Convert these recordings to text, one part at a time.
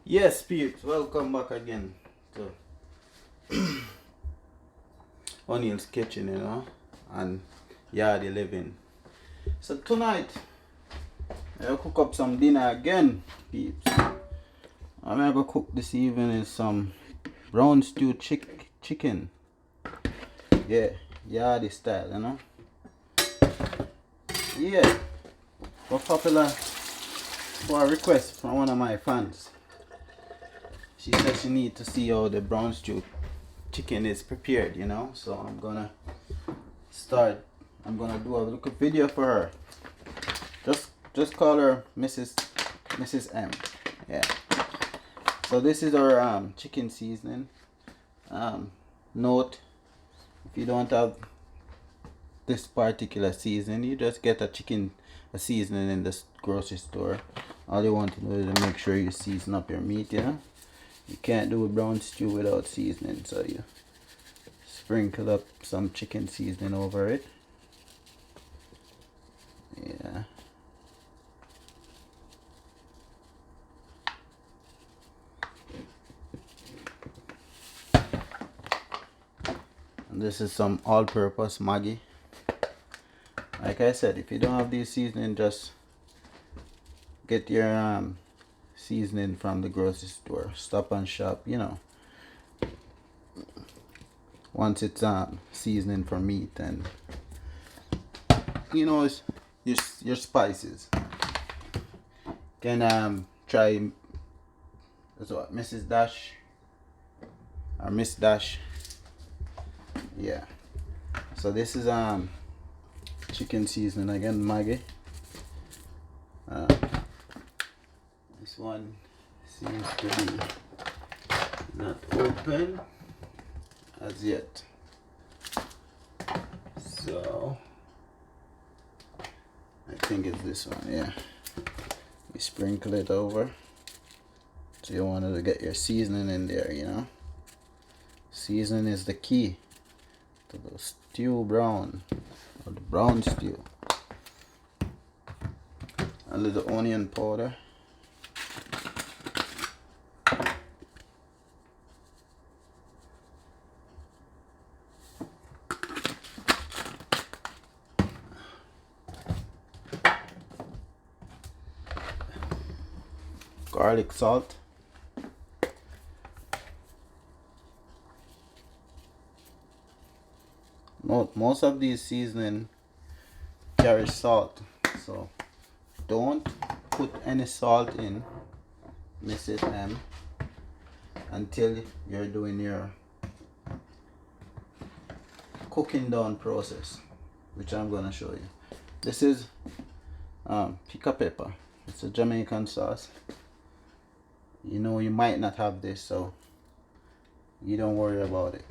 Yes, peeps, welcome back again to O'Neill's Kitchen, and Yardie Living. So tonight, I'll cook up some dinner again, peeps. I'm gonna cook this evening is some brown stew chicken. Yeah, Yardie style, Yeah, was popular for a request from one of my fans. She said she need to see how the brown stew chicken is prepared, so I'm gonna do a little video for her. Just call her Mrs. M. Yeah. So this is our chicken seasoning. Note, if you don't have this particular seasoning, you just get a seasoning in the grocery store. All you want to do is make sure you season up your meat, You can't do a brown stew without seasoning, so you sprinkle up some chicken seasoning over it. Yeah. And this is some all-purpose Maggi. Like I said, if you don't have these seasoning, just get your seasoning from the grocery store. Stop and shop, Once it's seasoning for meat, and it's your spices. Can try that's what Mrs. Dash or Miss Dash. Yeah. So this is chicken seasoning again, Maggi. This one seems to be not open as yet, so I think it's this one. Yeah, you sprinkle it over. So you wanted to get your seasoning in there, Seasoning is the key to the stew brown, or the brown stew. A little onion powder. Garlic salt. Note, most of these seasoning carry salt, so don't put any salt in, Mrs. M, until you're doing your cooking down process, which I'm gonna show you. This is pica pepper. It's a Jamaican sauce. You might not have this, so you don't worry about it.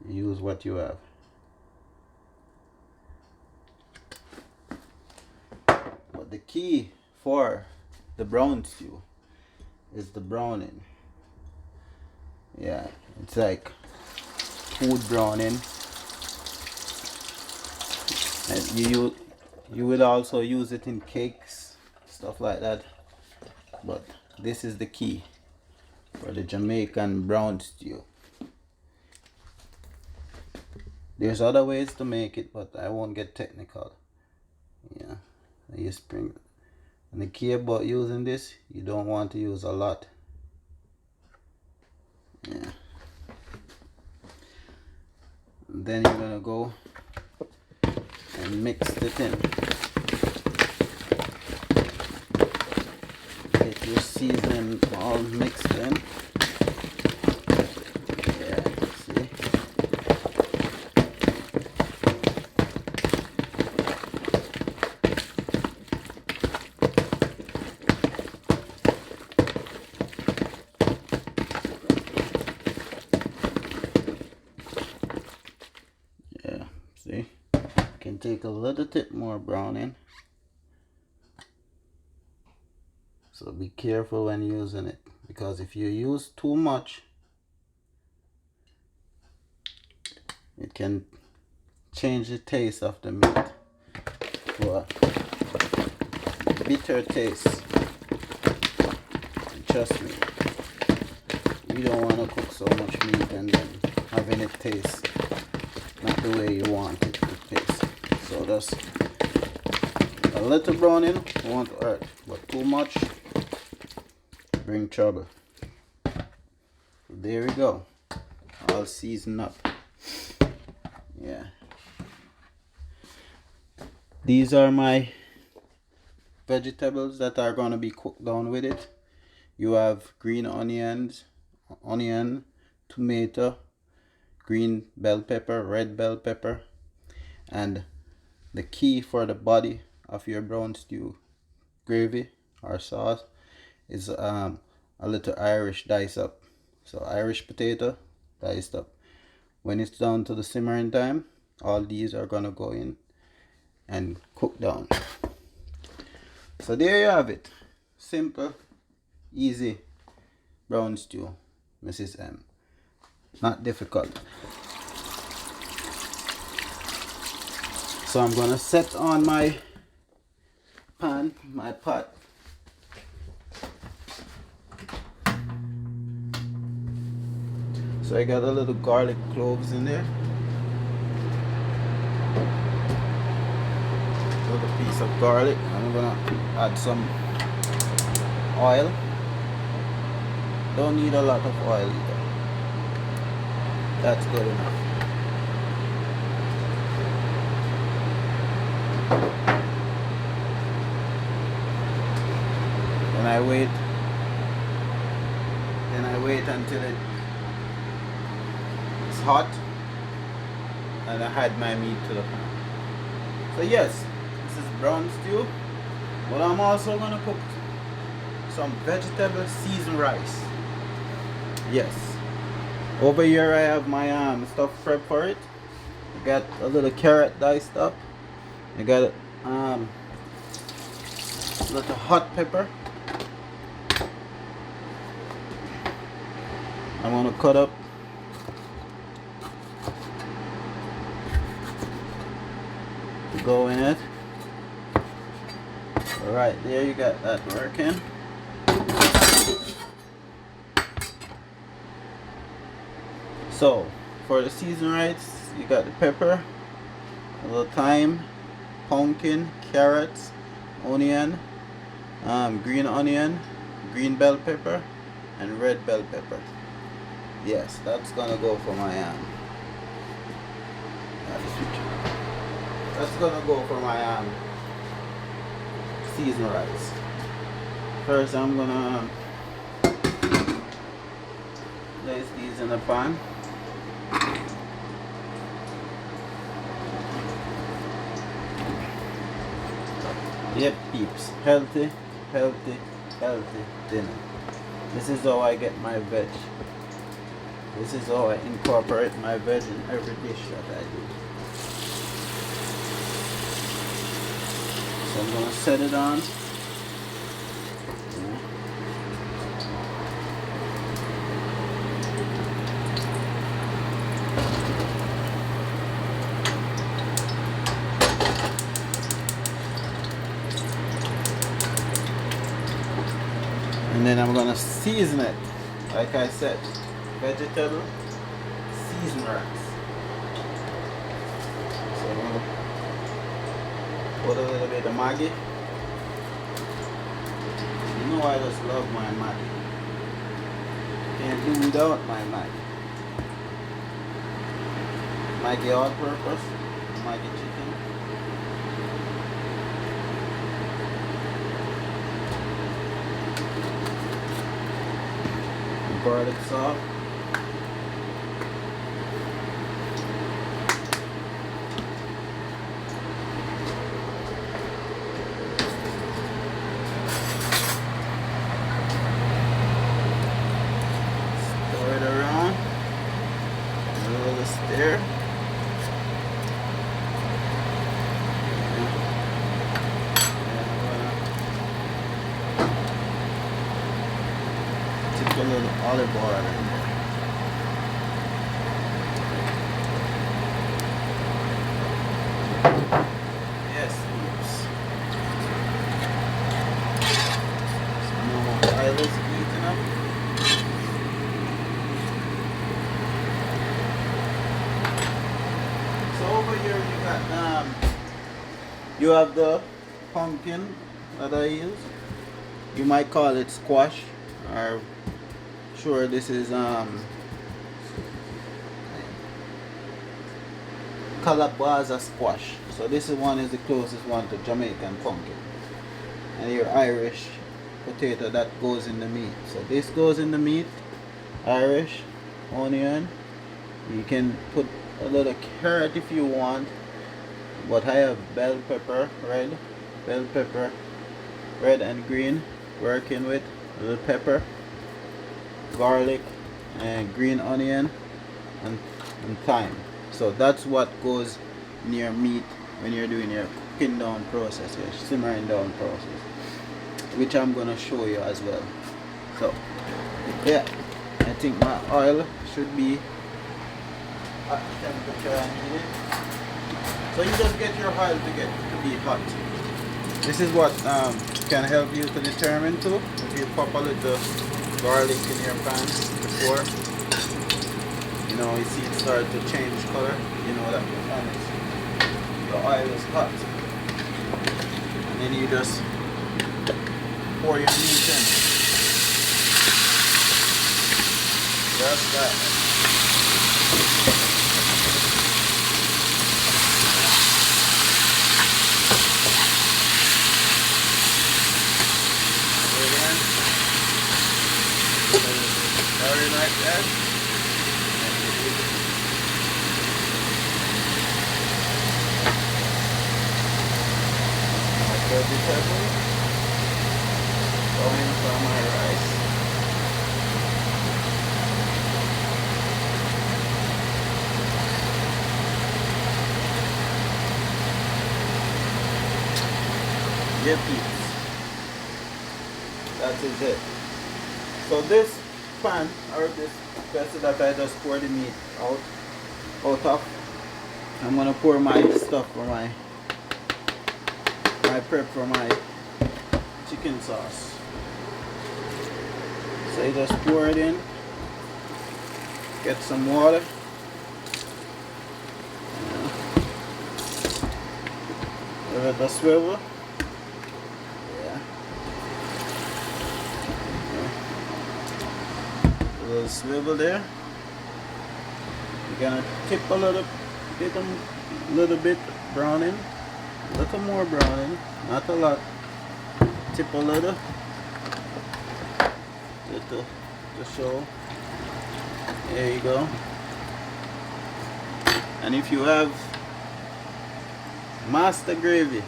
Use what you have. But the key for the brown stew is the browning. Yeah, it's like food browning. And you will also use it in cakes, stuff like that. But this is the key for the Jamaican brown stew. There's other ways to make it, but I won't get technical. Yeah, you sprinkle. And the key about using this, you don't want to use a lot. Yeah. And then you're gonna go and mix it in. Get your seasoning all mixed in. Yeah, see? take a little bit more browning. So be careful when using it, because if you use too much, it can change the taste of the meat to a bitter taste. And trust me, you don't want to cook so much meat and then having it taste not the way you want it to taste. So just a little browning won't hurt, but too much bring trouble. There we go, all seasoned up. Yeah, these are my vegetables that are going to be cooked down with it. You have green onion, tomato, green bell pepper, red bell pepper, and the key for the body of your brown stew gravy or sauce is a little Irish diced up. So Irish potato diced up. When it's down to the simmering time, all these are gonna go in and cook down. So there you have it. Simple, easy brown stew, Mrs. M. Not difficult. So I'm gonna set on my pan, my pot. So I got a little garlic cloves in there. A little piece of garlic. I'm gonna add some oil. Don't need a lot of oil either. That's good enough. Then I wait until it's hot, and I add my meat to the pan. So yes, this is brown stew, but I'm also gonna cook some vegetable seasoned rice. Yes, over here I have my stuff prep for it. I got a little carrot diced up. I got a little hot pepper. I'm gonna cut up to go in it. Alright, there you got that working. So for the seasoned rice, you got the pepper, a little thyme, pumpkin, carrots, onion, green onion, green bell pepper, and red bell pepper. Yes, that's gonna go for my that's gonna go for my seasoned rice. First I'm gonna place these in the pan. Yep, peeps, healthy dinner. This is how I get my veg. This is how I incorporate my veg in every dish that I do. So I'm gonna set it on. And then I'm gonna season it, like I said, vegetable seasoned rice. So I'm gonna put a little bit of Maggi. You know I just love my Maggi. Can't do without my Maggi. Maggi all purpose, Maggi chicken. Garlic sauce. Stir it around. A little stir. olive oil. Yes, oops. So now my oil is heating up. So over here you got you have the pumpkin that I use. You might call it squash, or sure this is calabaza squash. So this one is the closest one to Jamaican pumpkin. And your Irish potato that goes in the meat. So this goes in the meat, Irish onion. You can put a little carrot if you want, but I have bell pepper, red and green, working with a little pepper, garlic, and green onion, and thyme. So that's what goes in your meat when you're doing your cooking down process, your simmering down process, which I'm gonna show you as well. So yeah, I think my oil should be at the temperature I need it. So you just get your oil to be hot. This is what can help you to determine too. If you pop a little garlic in your pan before, you know, you see it start to change color, you know that your oil is hot. And then you just pour your meat in. Just that. Sorry like that. Vegetable going from my rice. Yeah, peeps. That is it. So this pan or this vessel that I just pour the meat out of, I'm gonna pour my stuff for my prep for my chicken sauce. So you just pour it in, get some water, give it a swivel. Little swivel there. You're gonna tip a little bit browning, a little more browning, not a lot. Tip a little to show. There you go. And if you have master gravy,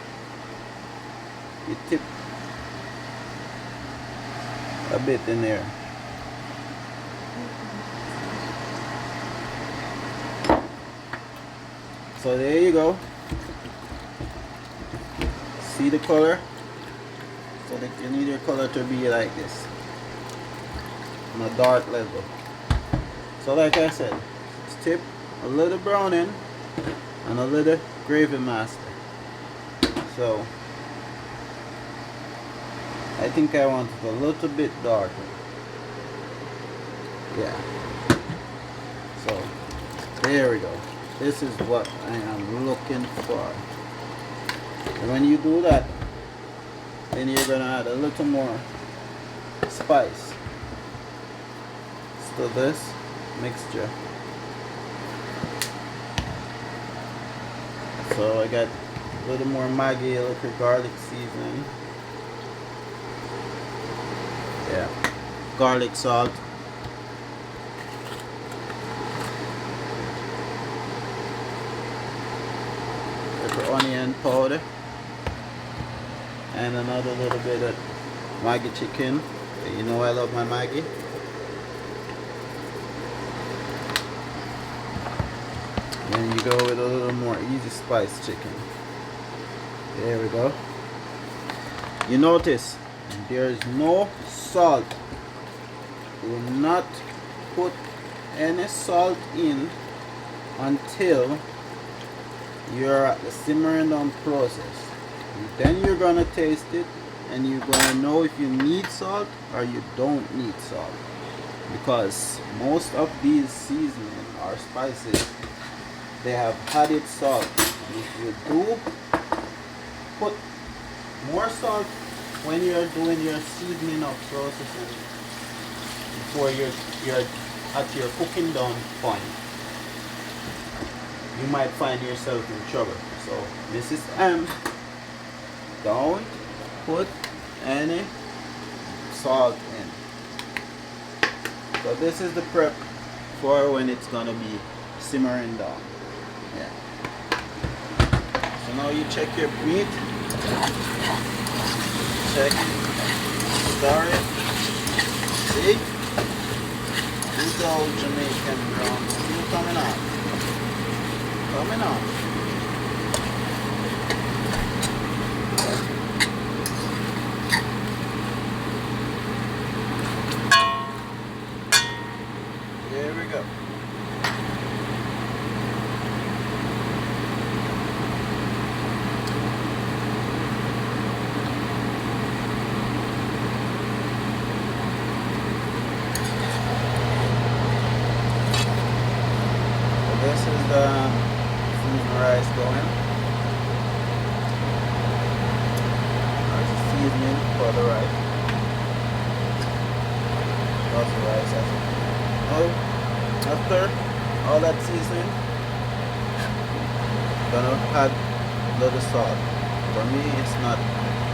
you tip a bit in there. So there you go. See the color? So that you need your color to be like this, on a dark level. So like I said, tip a little browning and a little gravy master. So I think I want it a little bit darker. Yeah. So there we go. This is what I am looking for. And when you do that, then you're gonna add a little more spice to this mixture. So I got a little more Maggi, a little garlic seasoning. Yeah, garlic salt. Onion powder, and another little bit of Maggi chicken. You know I love my Maggi. And you go with a little more easy spice chicken. There we go. You notice there is no salt Do not put any salt in until you're at the simmering down process. And then you're gonna taste it and you're gonna know if you need salt or you don't need salt, because most of these seasoning or spices, they have added salt. And if you do put more salt when you're doing your seasoning of processing before you're at your cooking down point, you might find yourself in trouble. So Mrs. M, don't put any salt in. So this is the prep for when it's gonna be simmering down. Yeah. So now you check your meat. Check. Stir it. See? Good old Jamaican brown. Still coming out. Coming out. There we go. This is the seasoned rice going. There's the seasoning for the rice. Lots of rice. Now, after all that seasoning, gonna add a little salt. For me, it's not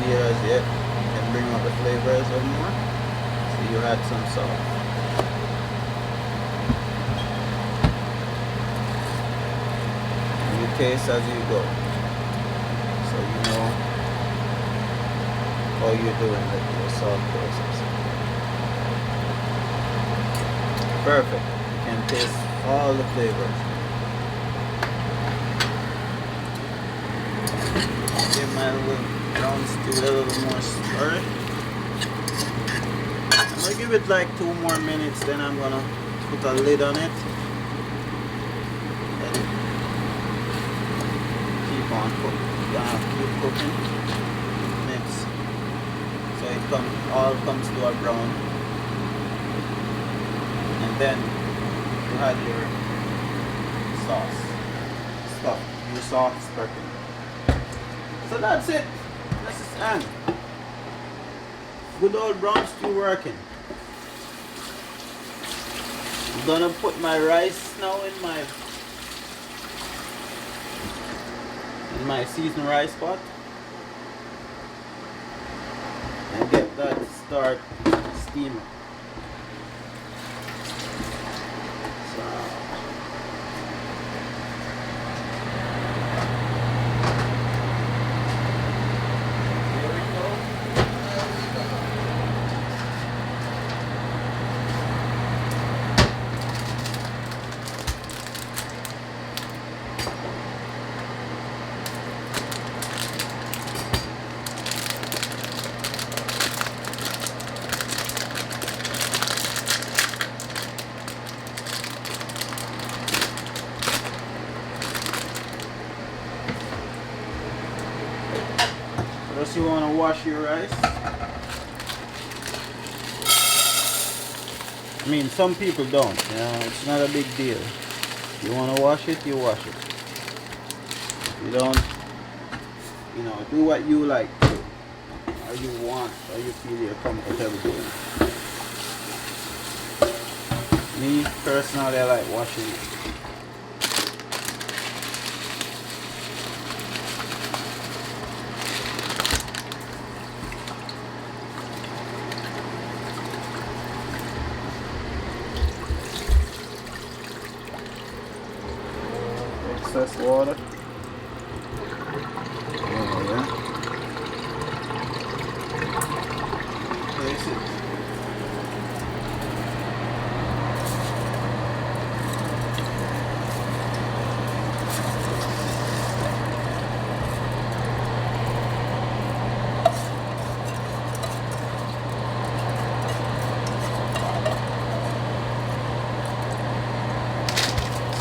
here as yet. Can bring out the flavors a little more. So you add some salt. Taste as you go, so you know how you're doing with your salt process. Perfect. You can taste all the flavors. Give my little brown stew a little more stir. I'm gonna give it like 2 more minutes, then I'm gonna put a lid on it. Keep cooking. Mix. So it all comes to a brown. And then you add your sauce. Stuff. Your sauce working. So that's it. This is Ann. Good old brown stew working. I'm gonna put my rice now in my seasoned rice pot and get that start steaming. So here we go. First you want to wash your rice. I mean, some people don't, you know, it's not a big deal. If you want to wash it, you wash it. If you don't, you know, do what you like to, or you want, or you feel you're comfortable doing. Me, personally, I like washing it. Excess water. Oh, yeah. Place it.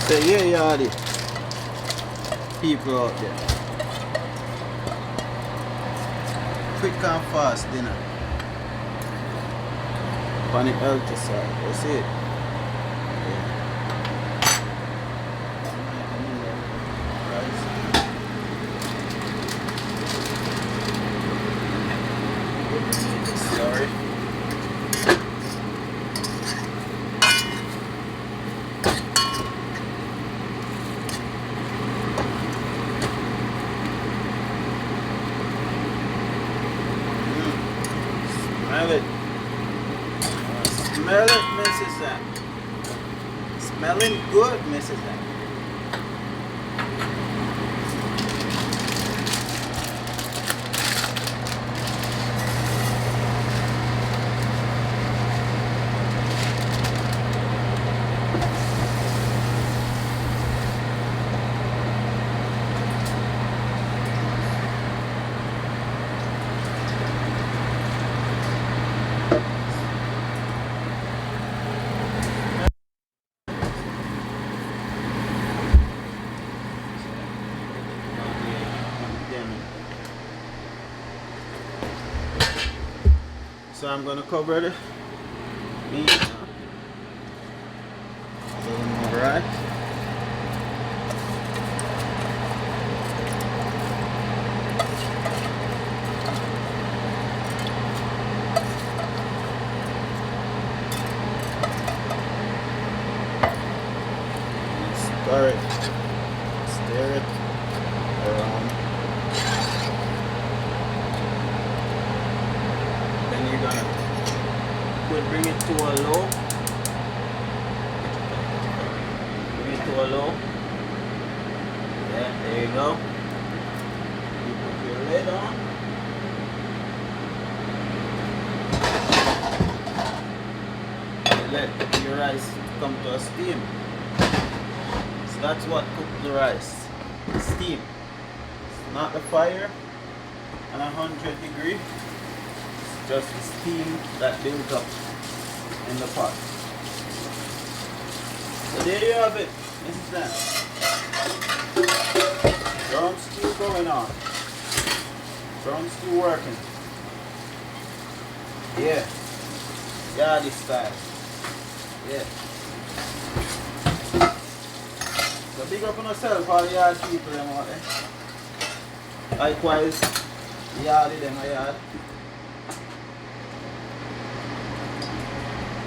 Say yeah, yardie. People out there. Quick and fast dinner. On the healthy side. That's it. Sorry. Smell it. Smell it, Mrs. Ann. Smelling good, Mrs. Ann. So I'm gonna cover the meat. A little more right. Stir it. Stir it around. Then you're gonna bring it to a low. Bring it to a low. Yeah, there you go. You put your lid on. You let your rice come to a steam. So that's what cooks the rice. Steam. It's not the fire at 100 degrees. It's just the steam that builds up in the pot. So there you have it. This is that. Brown stew going on. Brown stew working. Yeah. Yardie style. Yeah. So big up on yourself, all the yard people them out there. Likewise, the yardie them a yard.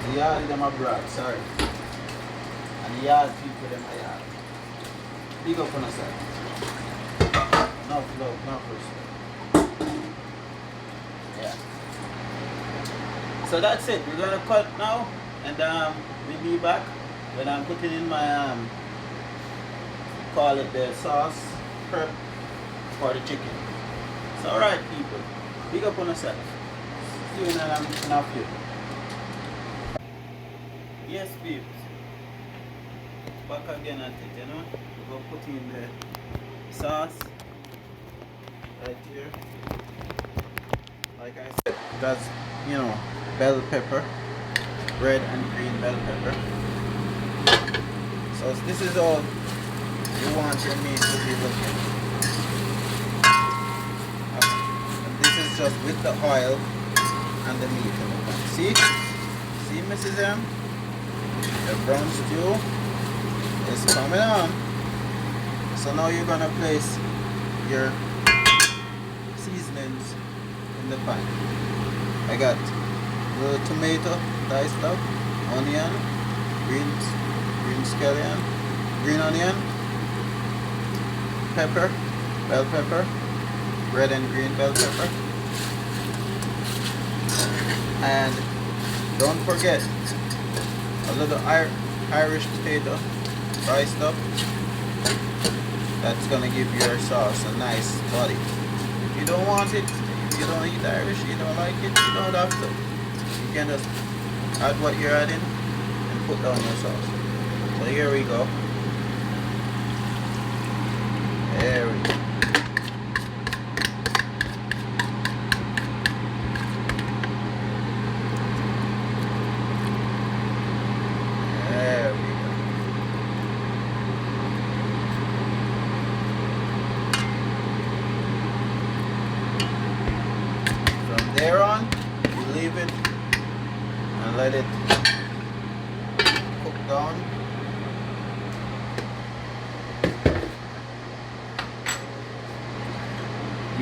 The yardie them abroad, sorry. And the yard people them a yard. Big up on yourself. Enough love, enough respect. Yeah. So that's it. We're gonna cut now, and we'll be back when I'm putting in my call it the sauce prep for the chicken. So alright people, big up on yourself. See you in a few. Yes peeps, back again at it, you know. We're gonna put in the sauce right here. Like I said, that's, you know, bell pepper, red and green bell pepper. So this is all you want your meat to be looking. And this is just with the oil and the meat in the pan. See? See, Mrs. M? The brown stew is coming on. So now you're gonna place your seasonings in the pan. I got little tomato diced up, onion, green scallion, green onion, pepper, bell pepper, red and green bell pepper, and don't forget a little Irish potato diced up. That's gonna give your sauce a nice body. If you don't want it, if you don't eat Irish, you don't like it, you don't have to. You can just add what you're adding and put down your sauce. So here we go. There we go. There we go.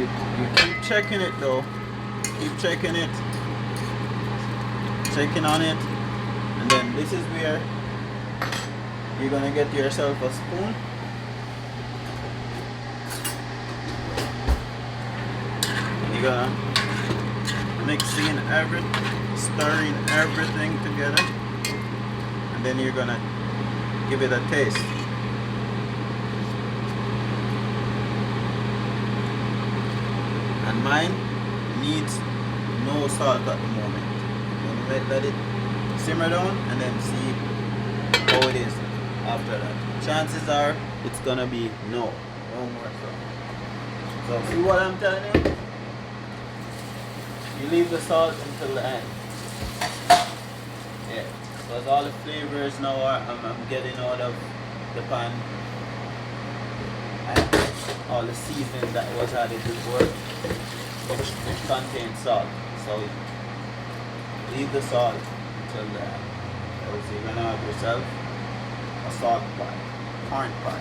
you keep checking it though. Keep checking it. Checking on it. And then this is where you're gonna get yourself a spoon. And you're gonna mixing stirring everything together. And then you're gonna give it a taste. And mine needs no salt at the moment. I'm gonna let it simmer down and then see how it is after that. Chances are it's gonna be no more salt. So see what I'm telling you? You leave the salt until the end. Yeah, because all the flavors now I'm getting out of the pan, and all the seasoning that was added before, which contains salt. So leave the salt until the end. So you're gonna have yourself a salt pot, corn pot.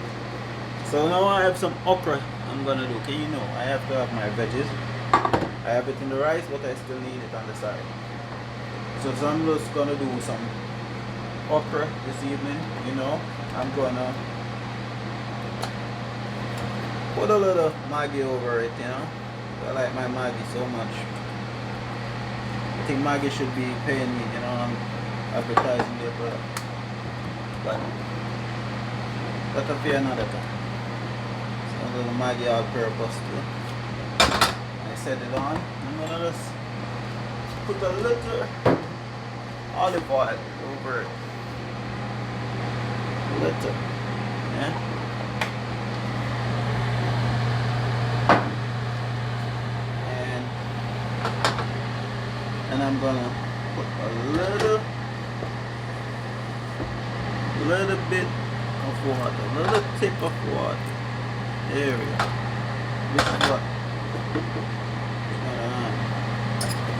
So now I have some okra I'm gonna do. Can you know I have to have my veggies. I have it in the rice, but I still need it on the side. So I'm just gonna do some okra this evening. You know, I'm gonna put a little Maggi over it. You know, I like my Maggi so much. I think Maggi should be paying me. You know, I'm advertising their product, but that'll be another time. So a little Maggi all-purpose too. Set it on. I'm gonna just put a little olive oil over it. Little, yeah. And I'm gonna put a little bit of water, a little tip of water. There we go. This is what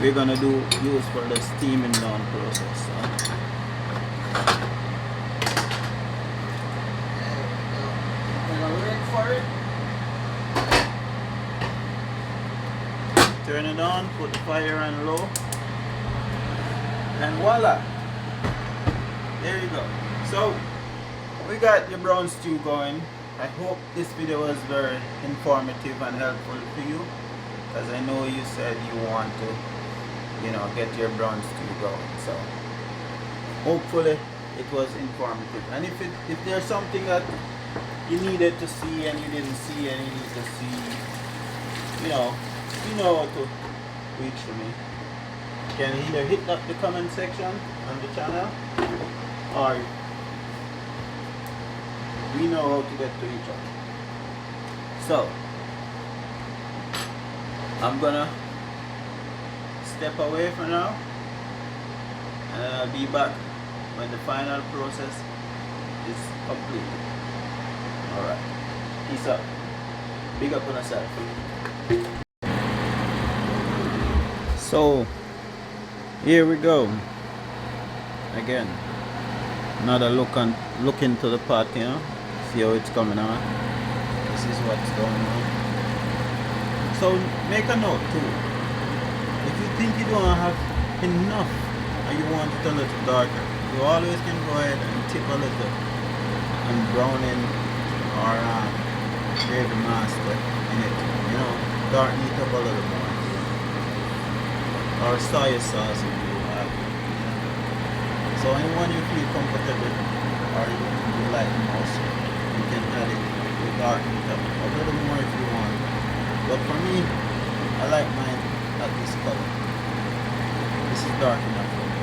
we're gonna use for the steaming down process. So. Gonna wait for it. Turn it on, put the fire on low, and voila! There you go. So we got your brown stew going. I hope this video was very informative and helpful to you, because I know you said you want to, you know, get your brown stew going. So hopefully it was informative. And if there's something that you needed to see and you didn't see and you need to see, you know how to reach to me. You can either hit up the comment section on the channel, or we know how to get to each other. So I'm gonna step away for now, and I'll be back when the final process is complete. Alright, peace out. Big up on yourself. So here we go again. Another look into the pot, you know. See how it's coming on. This is what's going on. So make a note too. If you think you don't have enough and you want it a little darker, you always can go ahead and tip a little and brown in or gravy master in it. You know, darken it up a little more. Or soy sauce if you have. So anyone you feel comfortable or you like most, you can add it to darken it up a little more if you want. But for me, I like mine at this color. This is dark enough for me.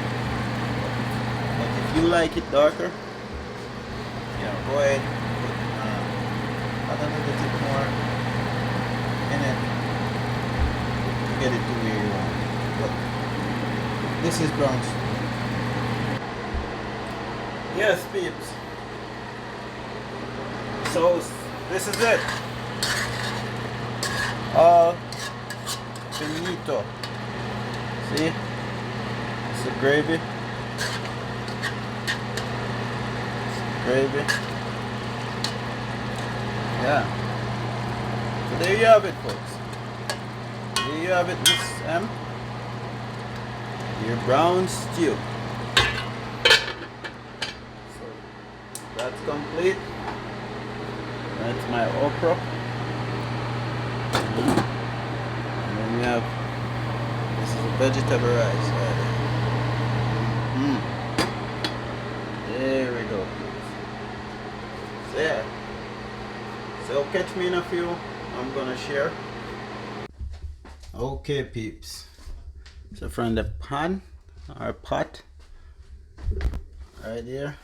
But if you like it darker, yeah, go ahead put add a little bit more in it to get it to where you want. But this is brown. Yes, peeps. So this is it. Finito. See? It's the gravy. Gravy. Yeah. So there you have it, folks. Here you have it, Miss M. Your brown stew. So that's complete. That's my okra. And then we have, this is a vegetable rice right here. There we go. So yeah. So catch me in a few. I'm gonna share. Okay, peeps. So from the pan or pot right there,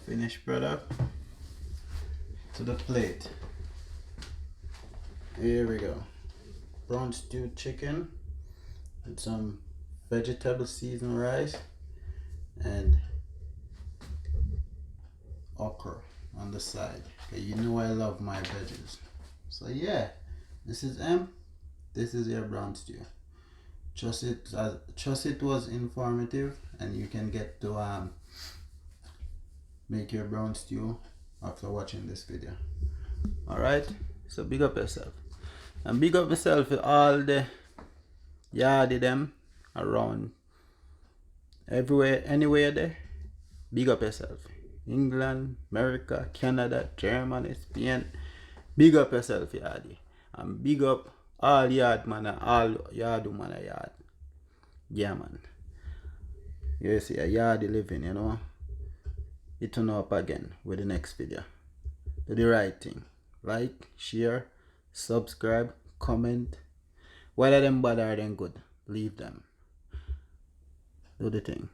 finished product, to the plate. Here we go. Brown stewed chicken with some vegetable seasoned rice and okra on the side. Okay, you know I love my veggies. So yeah, this is M. This is your brown stew. Trust it was informative, and you can get to make your brown stew after watching this video. Alright, so big up yourself. And big up yourself for all the yardie them around everywhere, anywhere there. Big up yourself. England, America, Canada, Germany, Spain. Big up yourself, yardie. And big up all yard man and all yard woman a yard. Yeah, man. You see a yardie living, you know. It turn up again with the next video. Do the right thing. Like, share, subscribe, comment. Whether them bad or them good, leave them. Do the thing.